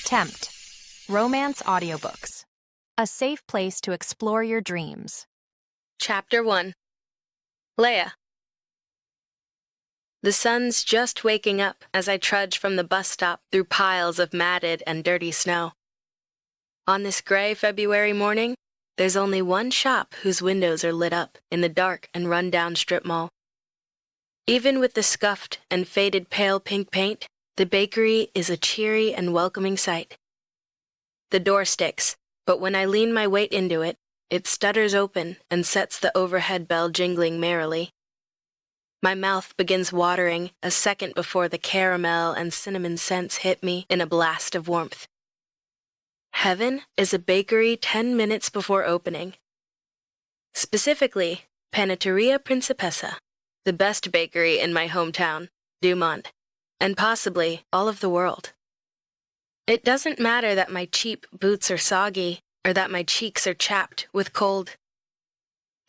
Tempt. Romance audiobooks. A safe place to explore your dreams. Chapter 1. Leah. The sun's just waking up as I trudge from the bus stop through piles of matted and dirty snow. On this gray February morning, there's only one shop whose windows are lit up in the dark and run-down strip mall. Even with the scuffed and faded pale pink paint, the bakery is a cheery and welcoming sight. The door sticks, but when I lean my weight into it, it stutters open and sets the overhead bell jingling merrily. My mouth begins watering a second before the caramel and cinnamon scents hit me in a blast of warmth. Heaven is a bakery 10 minutes before opening. Specifically, Panetteria Principessa, the best bakery in my hometown, Dumont, and possibly all of the world. It doesn't matter that my cheap boots are soggy or that my cheeks are chapped with cold.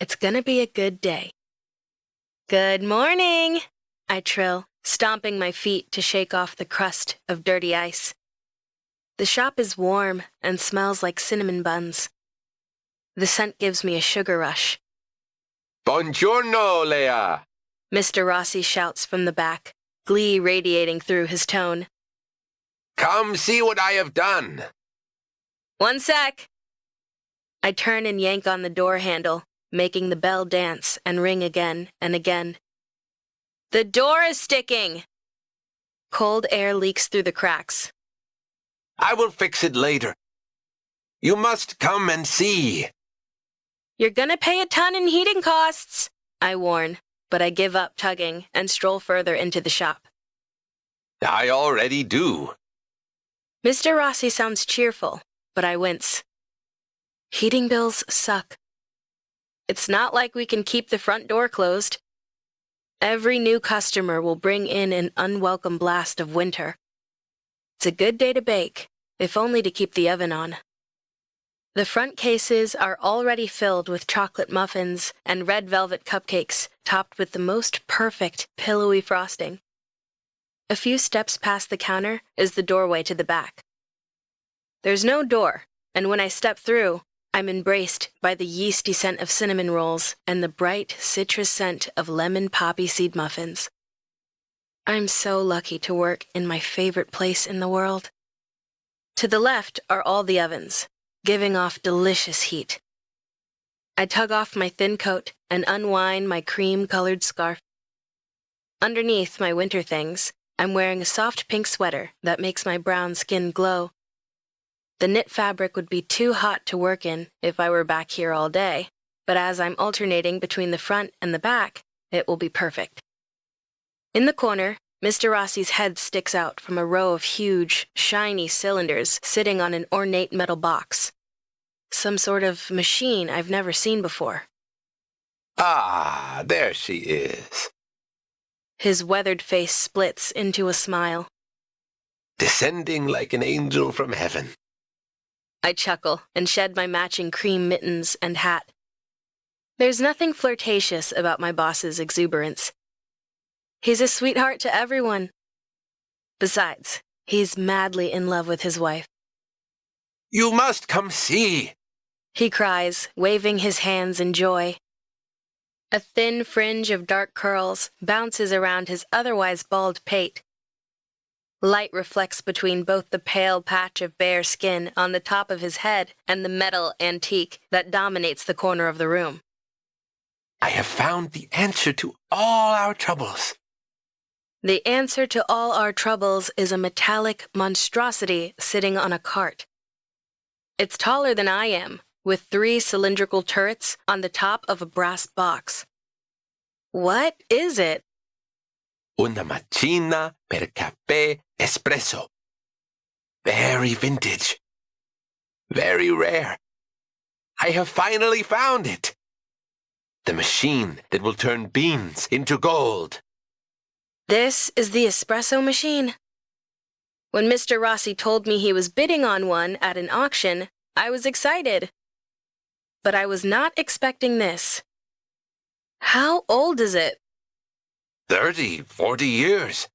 It's gonna be a good day. Good morning, I trill, stomping my feet to shake off the crust of dirty ice. The shop is warm and smells like cinnamon buns. The scent gives me a sugar rush. Buongiorno, Leah! Mr. Rossi shouts from the back, glee radiating through his tone. Come see what I have done. One sec. I turn and yank on the door handle, making the bell dance and ring again and again. The door is sticking! Cold air leaks through the cracks. I will fix it later. You must come and see. You're gonna pay a ton in heating costs, I warn, but I give up tugging and stroll further into the shop. I already do. Mr. Rossi sounds cheerful, but I wince. Heating bills suck. It's not like we can keep the front door closed. Every new customer will bring in an unwelcome blast of winter. It's a good day to bake, if only to keep the oven on. The front cases are already filled with chocolate muffins and red velvet cupcakes topped with the most perfect, pillowy frosting. A few steps past the counter is the doorway to the back. There's no door, and when I step through, I'm embraced by the yeasty scent of cinnamon rolls and the bright citrus scent of lemon poppy seed muffins. I'm so lucky to work in my favorite place in the world. To the left are all the ovens, giving off delicious heat. I tug off my thin coat and unwind my cream-colored scarf. Underneath my winter things, I'm wearing a soft pink sweater that makes my brown skin glow. The knit fabric would be too hot to work in if I were back here all day, but as I'm alternating between the front and the back, it will be perfect. In the corner, Mr. Rossi's head sticks out from a row of huge, shiny cylinders sitting on an ornate metal box. Some sort of machine I've never seen before. Ah, there she is. His weathered face splits into a smile. Descending like an angel from heaven. I chuckle and shed my matching cream mittens and hat. There's nothing flirtatious about my boss's exuberance. He's a sweetheart to everyone. Besides, he's madly in love with his wife. You must come see, he cries, waving his hands in joy. A thin fringe of dark curls bounces around his otherwise bald pate. Light reflects between both the pale patch of bare skin on the top of his head and the metal antique that dominates the corner of the room. I have found the answer to all our troubles. The answer to all our troubles is a metallic monstrosity sitting on a cart. It's taller than I am, with 3 cylindrical turrets on the top of a brass box. What is it? Una macchina per caffè espresso. Very vintage. Very rare. I have finally found it. The machine that will turn beans into gold. This is the espresso machine. When Mr. Rossi told me he was bidding on one at an auction, I was excited. But I was not expecting this. How old is it? 30, 40 years.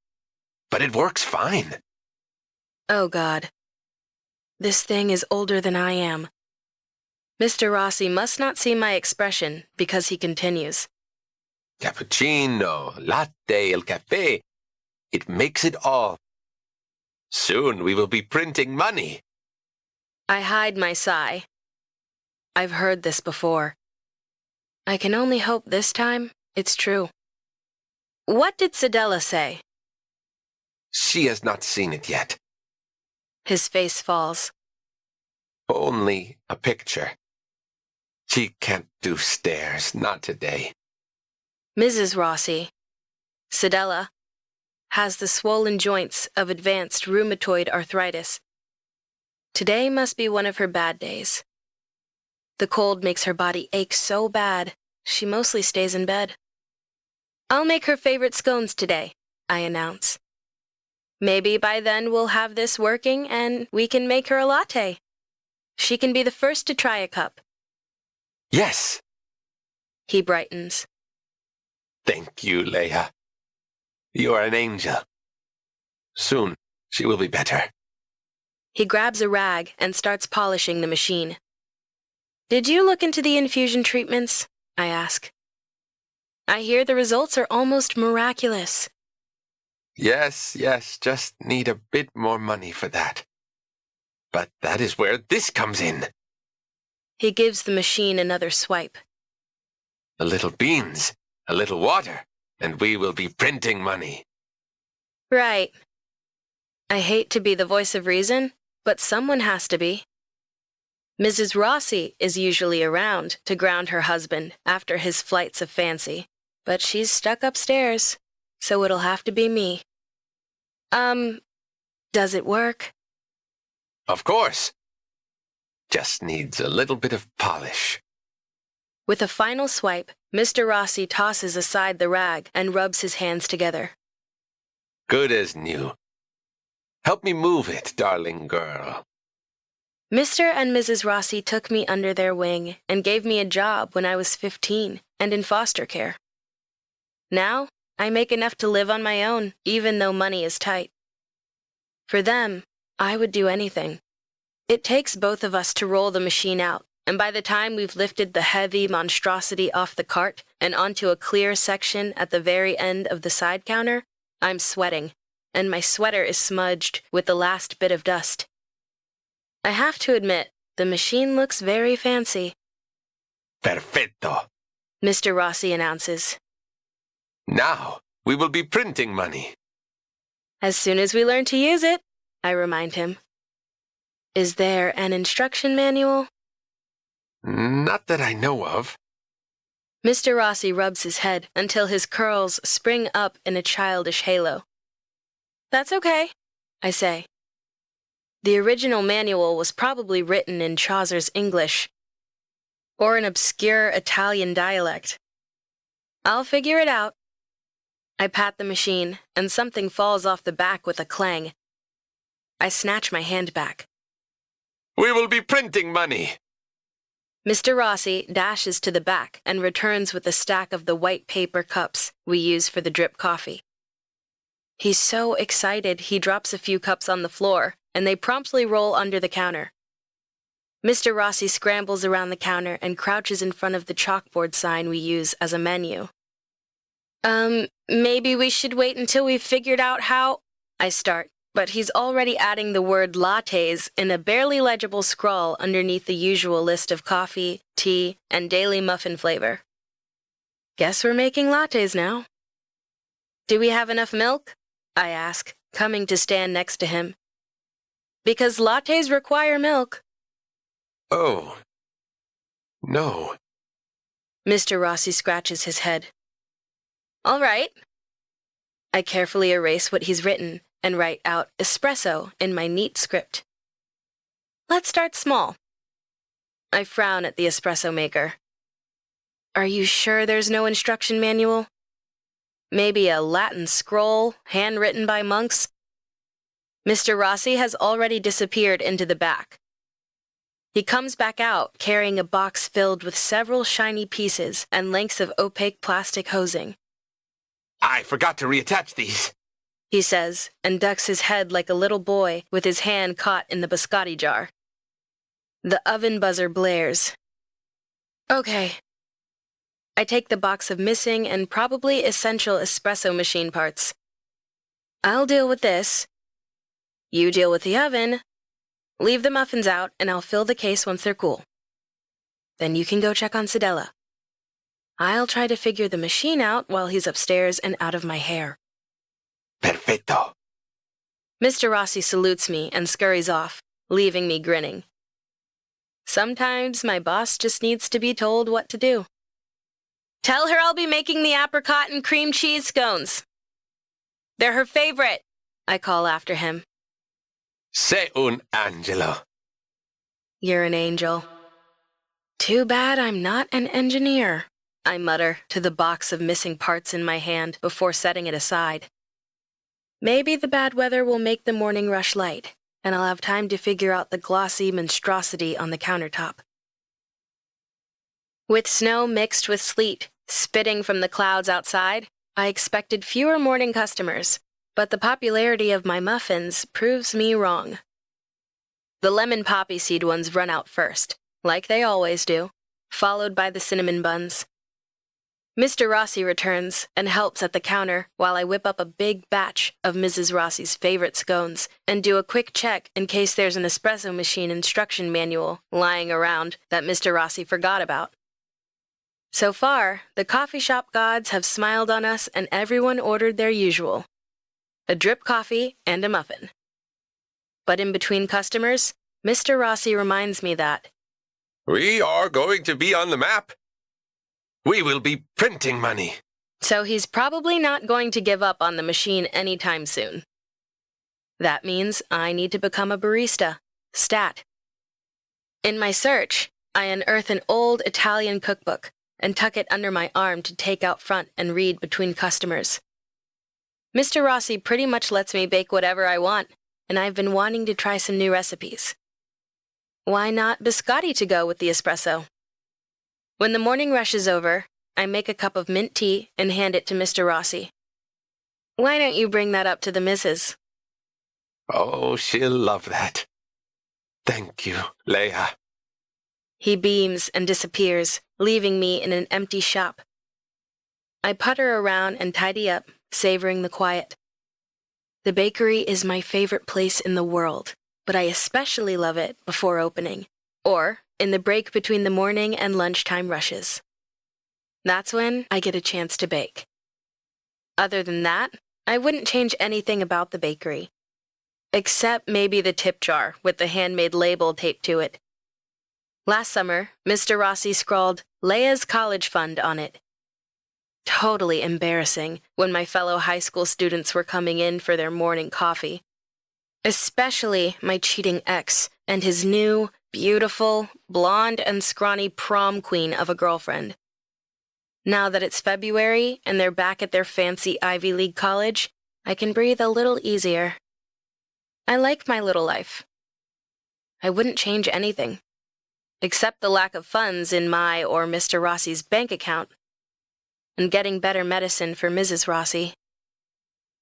But it works fine. Oh, God. This thing is older than I am. Mr. Rossi must not see my expression because he continues. Cappuccino, latte, el café. It makes it all. Soon we will be printing money. I hide my sigh. I've heard this before. I can only hope this time it's true. What did Sedella say? She has not seen it yet. His face falls. Only a picture. She can't do stairs, not today. Mrs. Rossi, Sedella, has the swollen joints of advanced rheumatoid arthritis. Today must be one of her bad days. The cold makes her body ache so bad, she mostly stays in bed. I'll make her favorite scones today, I announce. Maybe by then we'll have this working and we can make her a latte. She can be the first to try a cup. Yes. He brightens. Thank you, Leah. You are an angel. Soon she will be better. He grabs a rag and starts polishing the machine. Did you look into the infusion treatments? I ask. I hear the results are almost miraculous. Yes, just need a bit more money for that. But that is where this comes in. He gives the machine another swipe. A little beans, a little water, and we will be printing money. Right. I hate to be the voice of reason, but someone has to be. Mrs. Rossi is usually around to ground her husband after his flights of fancy, but she's stuck upstairs, so it'll have to be me. Does it work? Of course. Just needs a little bit of polish. With a final swipe, Mr. Rossi tosses aside the rag and rubs his hands together. Good as new. Help me move it, darling girl. Mr. and Mrs. Rossi took me under their wing and gave me a job when I was 15 and in foster care. Now, I make enough to live on my own, even though money is tight. For them, I would do anything. It takes both of us to roll the machine out, and by the time we've lifted the heavy monstrosity off the cart and onto a clear section at the very end of the side counter, I'm sweating, and my sweater is smudged with the last bit of dust. I have to admit, the machine looks very fancy. Perfetto. Mr. Rossi announces. Now, we will be printing money. As soon as we learn to use it, I remind him. Is there an instruction manual? Not that I know of. Mr. Rossi rubs his head until his curls spring up in a childish halo. That's okay, I say. The original manual was probably written in Chaucer's English, or an obscure Italian dialect. I'll figure it out. I pat the machine, and something falls off the back with a clang. I snatch my hand back. We will be printing money. Mr. Rossi dashes to the back and returns with a stack of the white paper cups we use for the drip coffee. He's so excited he drops a few cups on the floor, and they promptly roll under the counter. Mr. Rossi scrambles around the counter and crouches in front of the chalkboard sign we use as a menu. Maybe we should wait until we've figured out how... I start, but he's already adding the word lattes in a barely legible scrawl underneath the usual list of coffee, tea, and daily muffin flavor. Guess we're making lattes now. Do we have enough milk? I ask, coming to stand next to him. Because lattes require milk. Oh. No. Mr. Rossi scratches his head. All right. I carefully erase what he's written and write out espresso in my neat script. Let's start small. I frown at the espresso maker. Are you sure there's no instruction manual? Maybe a Latin scroll, handwritten by monks? Mr. Rossi has already disappeared into the back. He comes back out carrying a box filled with several shiny pieces and lengths of opaque plastic hosing. I forgot to reattach these, he says, and ducks his head like a little boy with his hand caught in the biscotti jar. The oven buzzer blares. Okay. I take the box of missing and probably essential espresso machine parts. I'll deal with this. You deal with the oven. Leave the muffins out, and I'll fill the case once they're cool. Then you can go check on Sedella. I'll try to figure the machine out while he's upstairs and out of my hair. Perfetto. Mr. Rossi salutes me and scurries off, leaving me grinning. Sometimes my boss just needs to be told what to do. Tell her I'll be making the apricot and cream cheese scones. They're her favorite, I call after him. Sei un angelo. You're an angel. Too bad I'm not an engineer, I mutter to the box of missing parts in my hand before setting it aside. Maybe the bad weather will make the morning rush light, and I'll have time to figure out the glossy monstrosity on the countertop. With snow mixed with sleet spitting from the clouds outside, I expected fewer morning customers, but the popularity of my muffins proves me wrong. The lemon poppy seed ones run out first, like they always do, followed by the cinnamon buns. Mr. Rossi returns and helps at the counter while I whip up a big batch of Mrs. Rossi's favorite scones and do a quick check in case there's an espresso machine instruction manual lying around that Mr. Rossi forgot about. So far, the coffee shop gods have smiled on us and everyone ordered their usual: a drip coffee and a muffin. But in between customers, Mr. Rossi reminds me that We are going to be on the map. We will be printing money. So he's probably not going to give up on the machine anytime soon. That means I need to become a barista, stat. In my search, I unearth an old Italian cookbook and tuck it under my arm to take out front and read between customers. Mr. Rossi pretty much lets me bake whatever I want, and I've been wanting to try some new recipes. Why not biscotti to go with the espresso? When the morning rush is over, I make a cup of mint tea and hand it to Mr. Rossi. Why don't you bring that up to the missus? Oh, she'll love that. Thank you, Leah. He beams and disappears, leaving me in an empty shop. I putter around and tidy up, savoring the quiet. The bakery is my favorite place in the world, but I especially love it before opening, or in the break between the morning and lunchtime rushes. That's when I get a chance to bake. Other than that, I wouldn't change anything about the bakery. Except maybe the tip jar with the handmade label taped to it. Last summer, Mr. Rossi scrawled Leah's college fund on it. Totally embarrassing when my fellow high school students were coming in for their morning coffee. Especially my cheating ex and his new, beautiful, blonde and scrawny prom queen of a girlfriend. Now that it's February and they're back at their fancy Ivy League college, I can breathe a little easier. I like my little life. I wouldn't change anything, except the lack of funds in my or Mr. Rossi's bank account, and getting better medicine for Mrs. Rossi.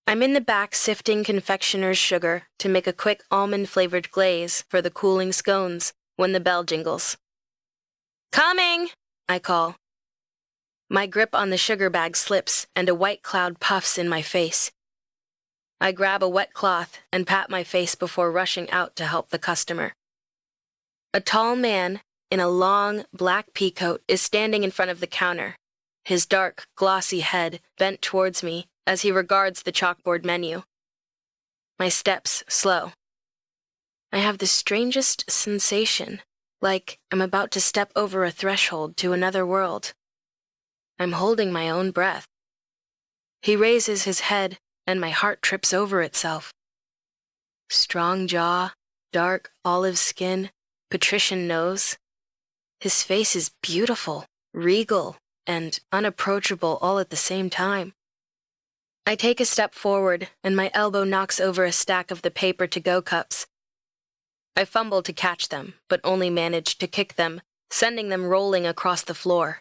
I'm in the back sifting confectioner's sugar to make a quick almond-flavored glaze for the cooling scones when the bell jingles. Coming, I call. My grip on the sugar bag slips and a white cloud puffs in my face. I grab a wet cloth and pat my face before rushing out to help the customer. A tall man in a long, black pea coat is standing in front of the counter, his dark, glossy head bent towards me as he regards the chalkboard menu. My steps slow. I have the strangest sensation, like I'm about to step over a threshold to another world. I'm holding my own breath. He raises his head, and my heart trips over itself. Strong jaw, dark olive skin, patrician nose. His face is beautiful, regal, and unapproachable all at the same time. I take a step forward, and my elbow knocks over a stack of the paper-to-go cups. I fumble to catch them, but only manage to kick them, sending them rolling across the floor.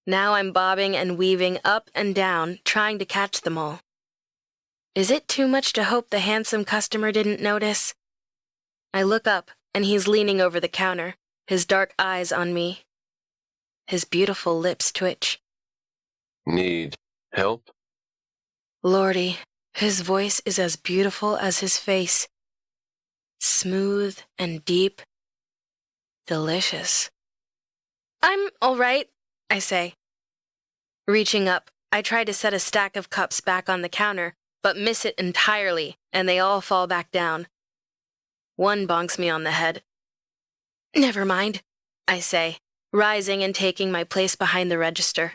Now I'm bobbing and weaving up and down, trying to catch them all. Is it too much to hope the handsome customer didn't notice? I look up and he's leaning over the counter, his dark eyes on me. His beautiful lips twitch. Need help? Lordy, his voice is as beautiful as his face. Smooth and deep. Delicious. I'm all right, I say. Reaching up, I try to set a stack of cups back on the counter, but miss it entirely, and they all fall back down. One bonks me on the head. Never mind, I say, rising and taking my place behind the register.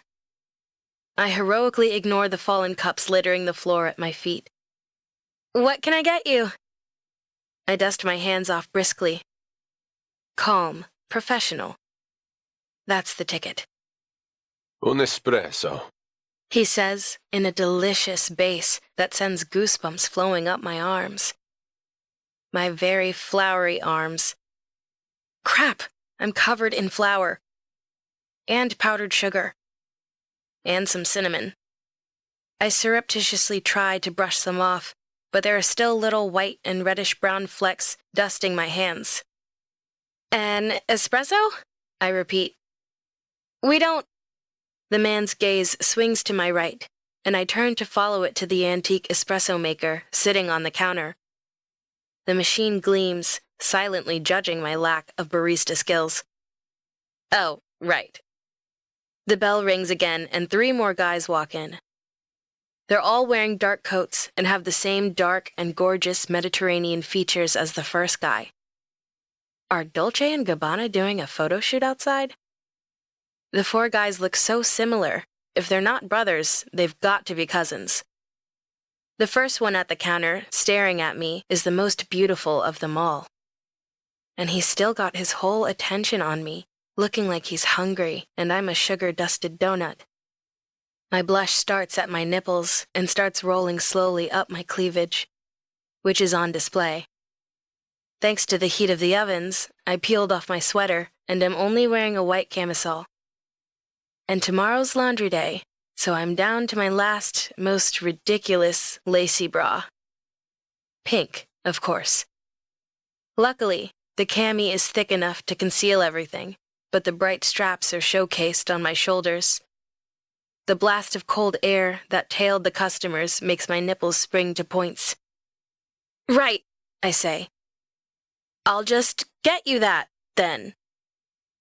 I heroically ignore the fallen cups littering the floor at my feet. What can I get you? I dust my hands off briskly. Calm, professional. That's the ticket. Un espresso. He says in a delicious bass that sends goosebumps flowing up my arms. My very floury arms. Crap, I'm covered in flour. And powdered sugar. And some cinnamon. I surreptitiously try to brush them off, but there are still little white and reddish-brown flecks dusting my hands. An espresso? I repeat. We don't... The man's gaze swings to my right, and I turn to follow it to the antique espresso maker sitting on the counter. The machine gleams, silently judging my lack of barista skills. Oh, right. The bell rings again, and 3 more guys walk in. They're all wearing dark coats and have the same dark and gorgeous Mediterranean features as the first guy. Are Dolce & Gabbana doing a photo shoot outside? The 4 guys look so similar. If they're not brothers, they've got to be cousins. The first one at the counter, staring at me, is the most beautiful of them all. And he's still got his whole attention on me, looking like he's hungry, and I'm a sugar-dusted donut. My blush starts at my nipples and starts rolling slowly up my cleavage, which is on display. Thanks to the heat of the ovens, I peeled off my sweater and am only wearing a white camisole. And tomorrow's laundry day, so I'm down to my last, most ridiculous lacy bra. Pink, of course. Luckily, the cami is thick enough to conceal everything, but the bright straps are showcased on my shoulders. The blast of cold air that tailed the customers makes my nipples spring to points. Right, I say. I'll just get you that, then.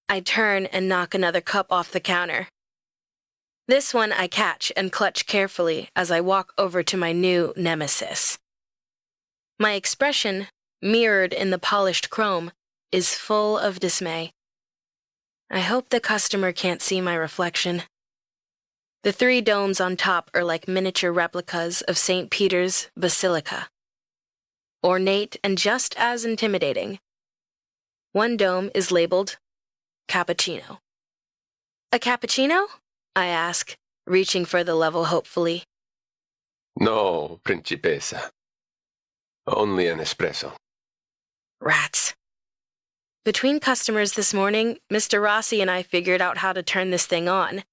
I turn and knock another cup off the counter. This one I catch and clutch carefully as I walk over to my new nemesis. My expression, mirrored in the polished chrome, is full of dismay. I hope the customer can't see my reflection. The 3 domes on top are like miniature replicas of St. Peter's Basilica. Ornate and just as intimidating. One dome is labeled Cappuccino. A cappuccino? I ask, reaching for the level hopefully. No, Principessa. Only an espresso. Rats. Between customers this morning, Mr. Rossi and I figured out how to turn this thing on.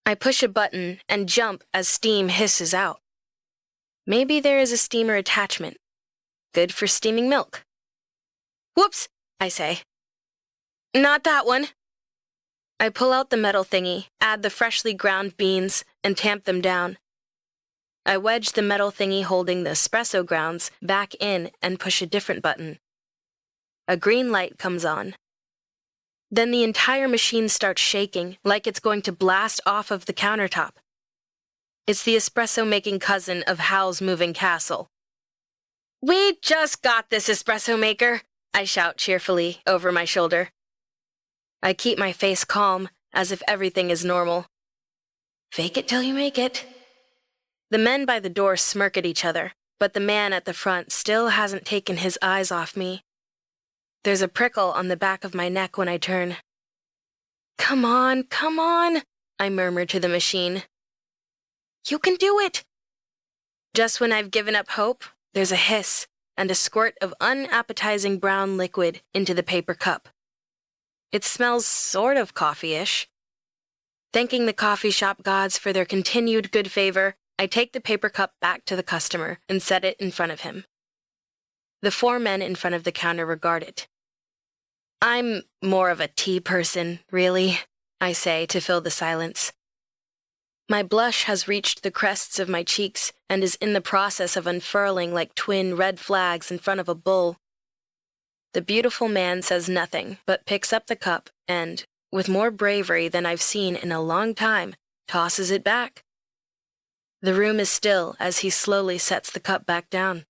I push a button and jump as steam hisses out. Maybe there is a steamer attachment. Good for steaming milk. Whoops, I say. Not that one. I pull out the metal thingy, add the freshly ground beans, and tamp them down. I wedge the metal thingy holding the espresso grounds back in and push a different button. A green light comes on. Then the entire machine starts shaking like it's going to blast off of the countertop. It's the espresso-making cousin of Hal's moving castle. We just got this espresso maker, I shout cheerfully over my shoulder. I keep my face calm, as if everything is normal. Fake it till you make it. The men by the door smirk at each other, but the man at the front still hasn't taken his eyes off me. There's a prickle on the back of my neck when I turn. Come on, I murmur to the machine. You can do it! Just when I've given up hope, there's a hiss and a squirt of unappetizing brown liquid into the paper cup. It smells sort of coffee-ish. Thanking the coffee shop gods for their continued good favor, I take the paper cup back to the customer and set it in front of him. The 4 men in front of the counter regard it, I'm more of a tea person, really, I say to fill the silence. My blush has reached the crests of my cheeks and is in the process of unfurling like twin red flags in front of a bull. The beautiful man says nothing, but picks up the cup and, with more bravery than I've seen in a long time, tosses it back. The room is still as he slowly sets the cup back down.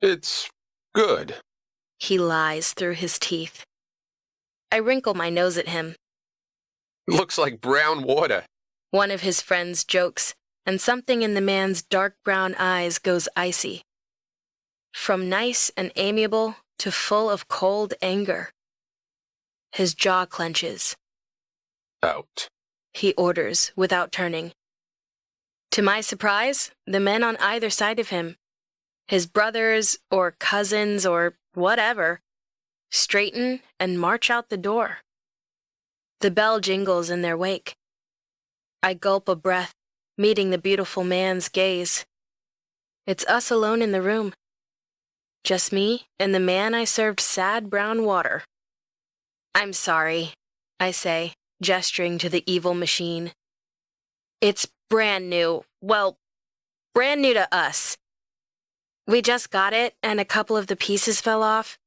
It's good. He lies through his teeth. I wrinkle my nose at him. Looks like brown water. One of his friends jokes, and something in the man's dark brown eyes goes icy. From nice and amiable to full of cold anger. His jaw clenches. Out. He orders without turning. To my surprise, the men on either side of him, his brothers or cousins or whatever, straighten and march out the door. The bell jingles in their wake. I gulp a breath, meeting the beautiful man's gaze. It's us alone in the room. Just me and the man I served sad brown water. I'm sorry, I say, gesturing to the evil machine. It's brand new. Well, brand new to us. We just got it and a couple of the pieces fell off.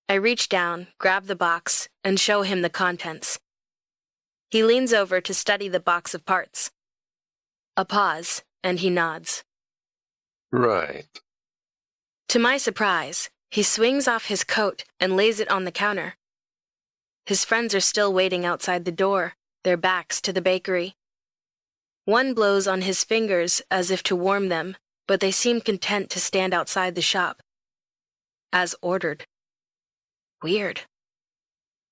I reach down, grab the box, and show him the contents. He leans over to study the box of parts. A pause, and he nods. Right. To my surprise, he swings off his coat and lays it on the counter. His friends are still waiting outside the door, their backs to the bakery. One blows on his fingers as if to warm them, but they seem content to stand outside the shop. As ordered. Weird.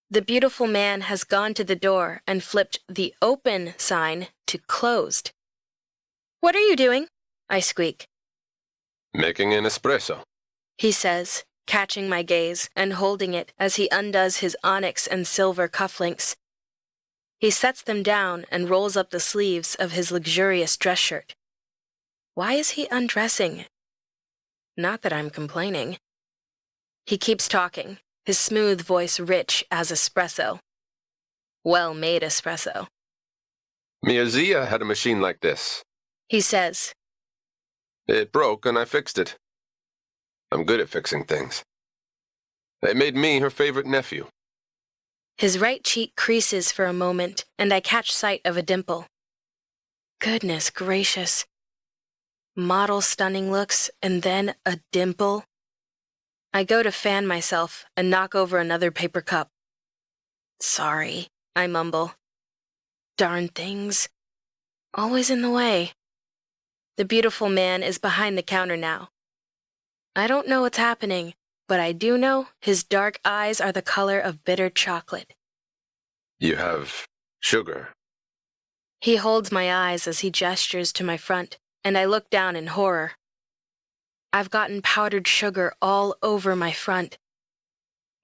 The beautiful man has gone to the door and flipped the open sign to closed. What are you doing? I squeak. Making an espresso. He says, catching my gaze and holding it as he undoes his onyx and silver cufflinks. He sets them down and rolls up the sleeves of his luxurious dress shirt. Why is he undressing? Not that I'm complaining. He keeps talking, his smooth voice rich as espresso. Well-made espresso. Mia had a machine like this. He says. It broke and I fixed it. I'm good at fixing things. It made me her favorite nephew. His right cheek creases for a moment, and I catch sight of a dimple. Goodness gracious. Model stunning looks, and then a dimple. I go to fan myself and knock over another paper cup. Sorry, I mumble. Darn things. Always in the way. The beautiful man is behind the counter now. I don't know what's happening, but I do know his dark eyes are the color of bitter chocolate. You have sugar. He holds my eyes as he gestures to my front, and I look down in horror. I've gotten powdered sugar all over my front.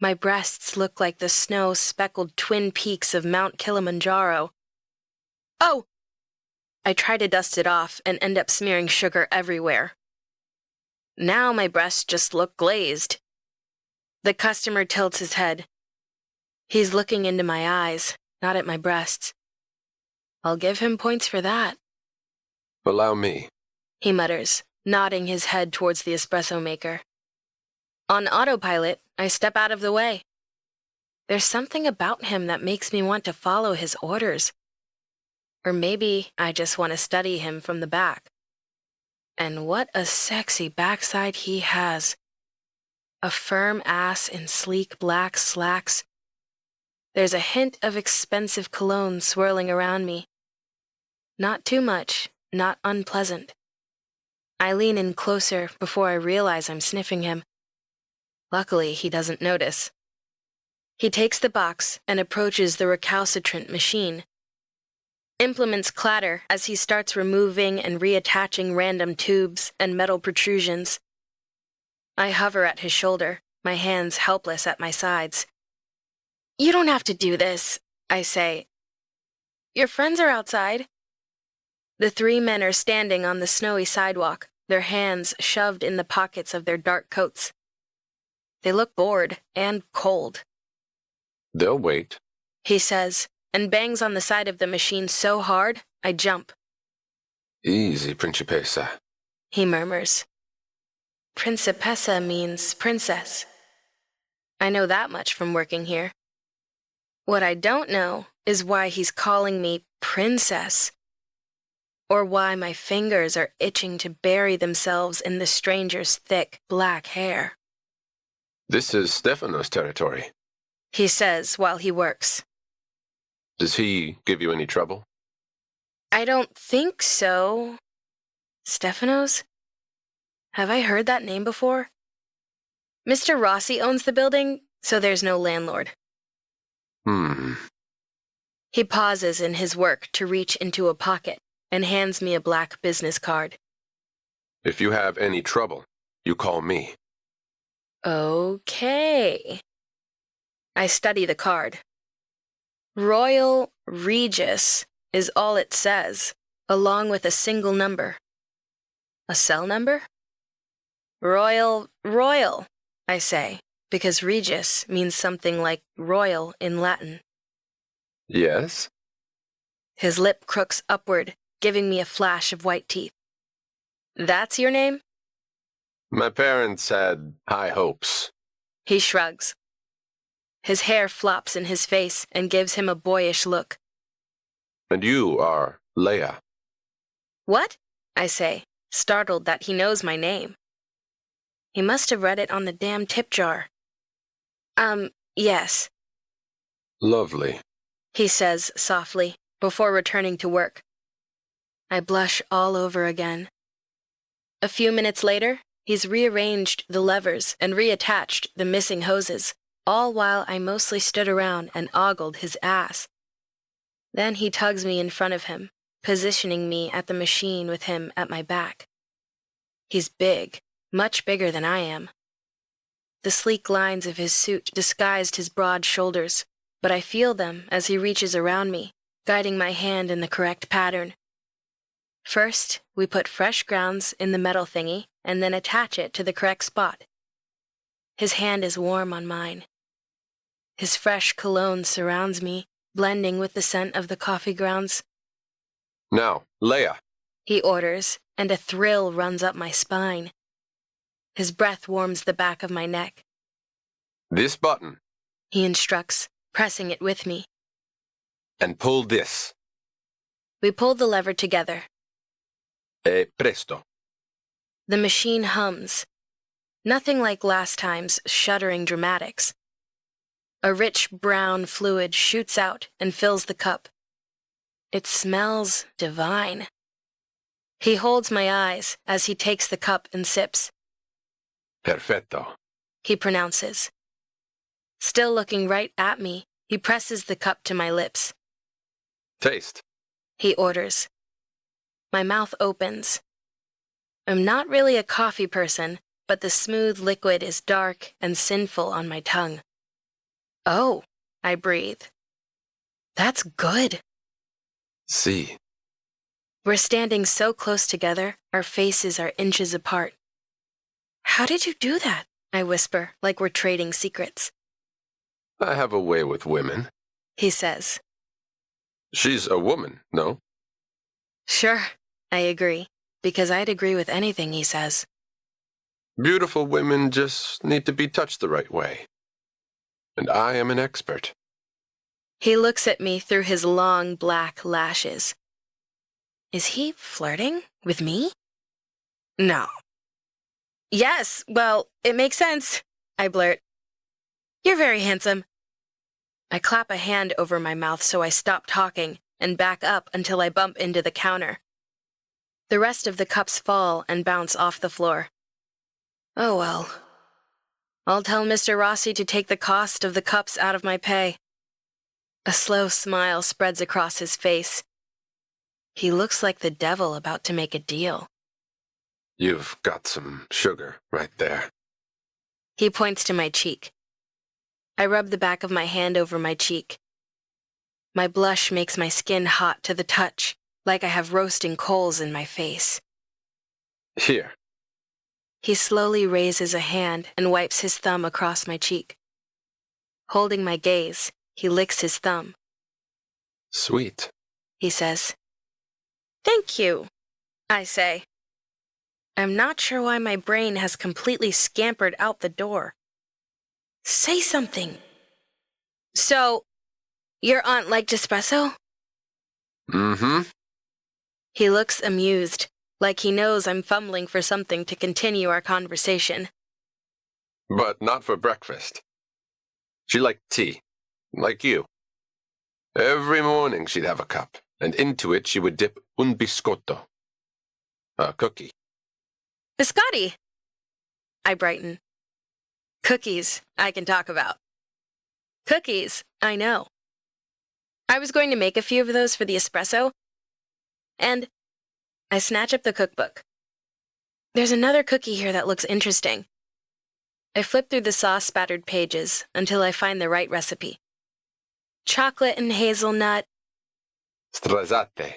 My breasts look like the snow-speckled twin peaks of Mount Kilimanjaro. Oh! I try to dust it off and end up smearing sugar everywhere. Now my breasts just look glazed. The customer tilts his head. He's looking into my eyes, not at my breasts. I'll give him points for that. Allow me. He mutters, nodding his head towards the espresso maker. On autopilot, I step out of the way. There's something about him that makes me want to follow his orders. Or maybe I just want to study him from the back. And what a sexy backside he has. A firm ass in sleek black slacks. There's a hint of expensive cologne swirling around me. Not too much, not unpleasant. I lean in closer before I realize I'm sniffing him. Luckily, he doesn't notice. He takes the box and approaches the recalcitrant machine. Implements clatter as he starts removing and reattaching random tubes and metal protrusions. I hover at his shoulder, my hands helpless at my sides. You don't have to do this, I say. Your friends are outside. The three men are standing on the snowy sidewalk, their hands shoved in the pockets of their dark coats. They look bored and cold, They'll wait. he says, and bangs on the side of the machine so hard, I jump. Easy, Principessa. He murmurs. Principessa means princess. I know that much from working here. What I don't know is why he's calling me princess, or why my fingers are itching to bury themselves in the stranger's thick, black hair. This is Stefano's territory. He says while he works. Does he give you any trouble? I don't think so. Stefano's? Have I heard that name before? Mr. Rossi owns the building, so there's no landlord. He pauses in his work to reach into a pocket and hands me a black business card. If you have any trouble, you call me. Okay. I study the card. Royal Regis is all it says, along with a single number. A cell number? Royal, I say, because Regis means something like royal in Latin. Yes? His lip crooks upward, giving me a flash of white teeth. That's your name? My parents had high hopes. He shrugs. His hair flops in his face and gives him a boyish look. And you are Leah. What? I say, startled that he knows my name. He must have read it on the damn tip jar. Yes, Lovely. he says softly, before returning to work. I blush all over again. A few minutes later, he's rearranged the levers and reattached the missing hoses, all while I mostly stood around and ogled his ass. Then he tugs me in front of him, positioning me at the machine with him at my back. He's big, much bigger than I am. The sleek lines of his suit disguised his broad shoulders, but I feel them as he reaches around me, guiding my hand in the correct pattern. First, we put fresh grounds in the metal thingy and then attach it to the correct spot. His hand is warm on mine. His fresh cologne surrounds me, blending with the scent of the coffee grounds. Now, Leah. He orders, and a thrill runs up my spine. His breath warms the back of my neck. This button. He instructs, pressing it with me. And pull this. We pull the lever together. Presto. The machine hums. Nothing like last time's shuddering dramatics. A rich brown fluid shoots out and fills the cup. It smells divine. He holds my eyes as he takes the cup and sips. Perfetto. He pronounces. Still looking right at me, he presses the cup to my lips. Taste. He orders. My mouth opens. I'm not really a coffee person, but the smooth liquid is dark and sinful on my tongue. Oh, I breathe. That's good. See. We're standing so close together, our faces are inches apart. How did you do that? I whisper, like we're trading secrets. I have a way with women. He says. She's a woman, no? Sure, I agree, because I'd agree with anything he says. Beautiful women just need to be touched the right way. And I am an expert. He looks at me through his long black lashes. Is he flirting with me? No. Yes, well, it makes sense, I blurt. You're very handsome. I clap a hand over my mouth so I stop talking and back up until I bump into the counter. The rest of the cups fall and bounce off the floor. Oh well. I'll tell Mr. Rossi to take the cost of the cups out of my pay. A slow smile spreads across his face. He looks like the devil about to make a deal. You've got some sugar right there. He points to my cheek. I rub the back of my hand over my cheek. My blush makes my skin hot to the touch, like I have roasting coals in my face. Here. He slowly raises a hand and wipes his thumb across my cheek. Holding my gaze, He licks his thumb. Sweet. He says. Thank you, I say. I'm not sure why my brain has completely scampered out the door. Say something. So, your aunt liked espresso? Mm-hmm. He looks amused, like he knows I'm fumbling for something to continue our conversation. But not for breakfast. She liked tea, like you. Every morning she'd have a cup, and into it she would dip un biscotto, a cookie. Biscotti! I brighten. Cookies, I can talk about. Cookies, I know. I was going to make a few of those for the espresso, and I snatch up the cookbook. There's another cookie here that looks interesting. I flip through the sauce-spattered pages until I find the right recipe. Chocolate and hazelnut, Strazzate.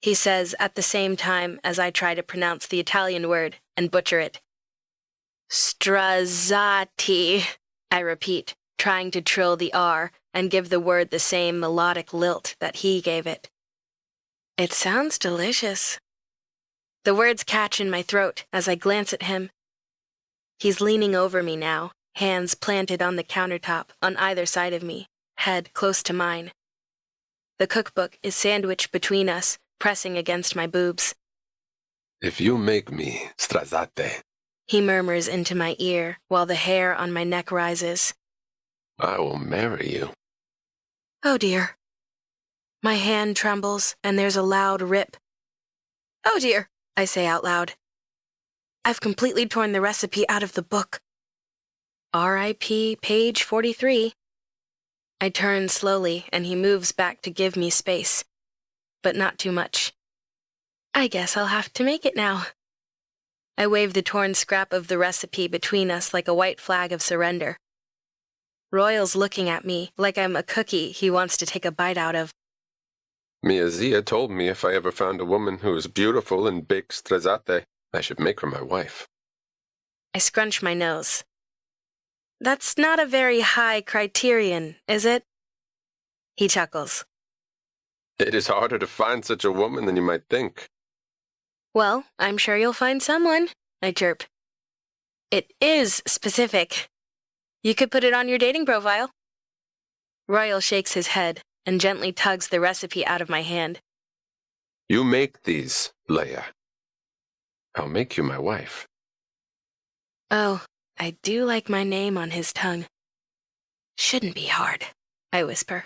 he says at the same time as I try to pronounce the Italian word and butcher it. Strazzati, I repeat, trying to trill the R and give the word the same melodic lilt that he gave it. It sounds delicious. The words catch in my throat as I glance at him. He's leaning over me now, hands planted on the countertop on either side of me, head close to mine. The cookbook is sandwiched between us, pressing against my boobs. If you make me strazzate, He murmurs into my ear while the hair on my neck rises. I will marry you. Oh dear. My hand trembles and there's a loud rip. Oh dear, I say out loud. I've completely torn the recipe out of the book. R.I.P. page 43. I turn slowly and he moves back to give me space, but not too much. I guess I'll have to make it now. I wave the torn scrap of the recipe between us like a white flag of surrender. Royal's looking at me like I'm a cookie he wants to take a bite out of. Mia Zia told me if I ever found a woman who was beautiful and baked strazzate, I should make her my wife. I scrunch my nose. That's not a very high criterion, is it? He chuckles. It is harder to find such a woman than you might think. Well, I'm sure you'll find someone, I chirp. It is specific. You could put it on your dating profile. Royal shakes his head and gently tugs the recipe out of my hand. You make these, Leah. I'll make you my wife. Oh, I do like my name on his tongue. Shouldn't be hard, I whisper.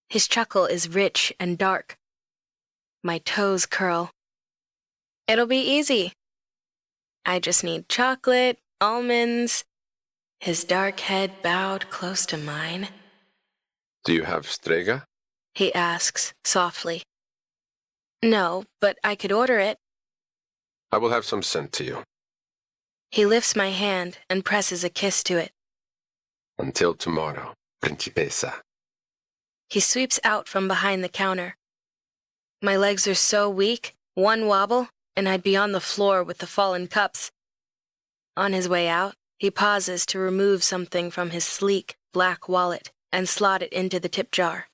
His chuckle is rich and dark. My toes curl. It'll be easy. I just need chocolate, almonds. His dark head bowed close to mine. Do you have strega? He asks, softly. No, but I could order it. I will have some sent to you. He lifts my hand and presses a kiss to it. Until tomorrow, Principessa. He sweeps out from behind the counter. My legs are so weak, one wobble, and I'd be on the floor with the fallen cups. On his way out, he pauses to remove something from his sleek, black wallet and slot it into the tip jar.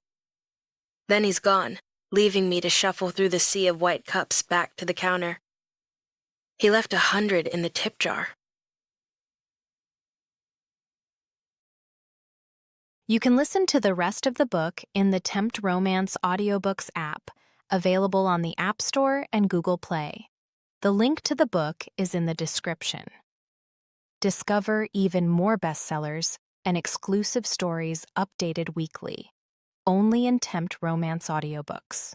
Then he's gone, leaving me to shuffle through the sea of white cups back to the counter. He left 100 in the tip jar. You can listen to the rest of the book in the Tempt Romance Audiobooks app, available on the App Store and Google Play. The link to the book is in the description. Discover even more bestsellers and exclusive stories updated weekly, only in Tempt Romance Audiobooks.